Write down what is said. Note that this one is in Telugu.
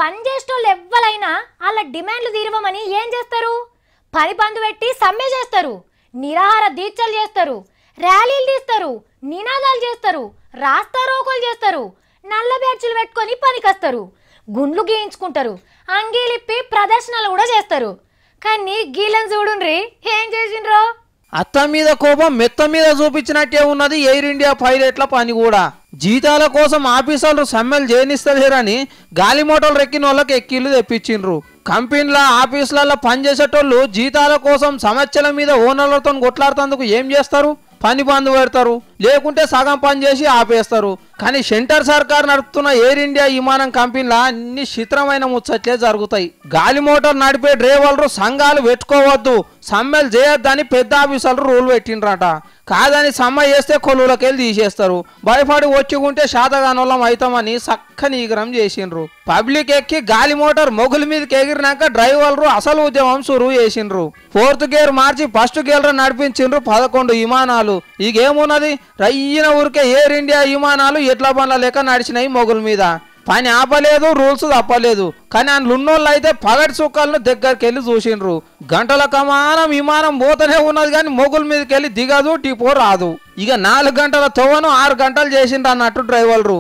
పని చేసేటోళ్ళు ఎవ్వరైనా వాళ్ళ డిమాండ్లు తీరవమని ఏం చేస్తారు? పని బంద్ పెట్టి సమ్మె చేస్తారు, నిరాహార దీక్షలు చేస్తారు, ర్యాలీలు తీస్తారు, నినాదాలు చేస్తారు, రాస్తారోకోలు చేస్తారు, నల్ల బ్యాడ్జీలు పెట్టుకొని పనికొస్తారు, గుండ్లు గీయించుకుంటారు, అంగీలిప్పి ప్రదర్శనలు కూడా చేస్తారు. కానీ గీలను చూడుండ్రి ఏం చేసిండ్రో. అత్త మీద కోపం మెత్త మీద చూపించినట్టే ఉన్నది ఎయిర్ ఇండియా పైలట్ల పని కూడా. జీతాల కోసం ఆఫీసర్లు సమ్మెలు చేయనిస్తలేరని గాలి మోటార్లు ఎక్కిన వాళ్ళకి ఎక్కిళ్ళు తెప్పించిండ్రు. కంపెనీల ఆఫీసులలో పనిచేసేటోళ్ళు జీతాల కోసం సమస్యల మీద ఓనర్లతో కొట్లాడుతందుకు ఏం చేస్తారు? పని బంద్ పెడతారు, లేకుంటే సగం పని చేసి ఆపేస్తారు. కానీ సెంటర్ సర్కార్ నడుపుతున్న ఎయిర్ ఇండియా విమానం కంపెనీలో అన్ని చిత్రమైన ముచ్చట్లే జరుగుతాయి. గాలి మోటార్ నడిపే డ్రైవర్లు సంఘాలు పెట్టుకోవద్దు, సమ్మెలు చేయొద్దని పెద్ద ఆఫీసర్లు రూల్ పెట్టిండ్రట. కాదని సమ్మె చేస్తే కొలువులకెళ్ళి తీసేస్తారు. భయపడి వచ్చుకుంటే శాతగానోళ్ళం అవుతామని చక్కని ఈగ్రం చేసిండ్రు. పబ్లిక్ ఎక్కి గాలి మోటార్ మొగుల మీదకి ఎగిరినాక డ్రైవర్లు అసలు ఉద్యమం సురువు చేసిండ్రు. 4th గేర్ మార్చి 1st గేర్ నడిపించిండ్రు 11 విమానాలు. ఇకేమున్నది, రయ్యిన ఊరికే ఎయిర్ ఇండియా విమానాలు ఎట్ల బండ్ల లెక్క నడిచినాయి మొగుల మీద. పని ఆపలేదు, రూల్స్ తప్పలేదు. కానీ అందులోన్నోళ్ళు అయితే పగటి సుక్కలను దగ్గరికి వెళ్ళి చూసిండ్రు. గంటల కమానం విమానం పోతూనే ఉన్నది కానీ మొగుల మీదకి వెళ్ళి దిగదు, టిపో రాదు. ఇక 4 గంటల తవ్వను 6 గంటలు చేసిండ్రు అన్నట్టు డ్రైవర్లు.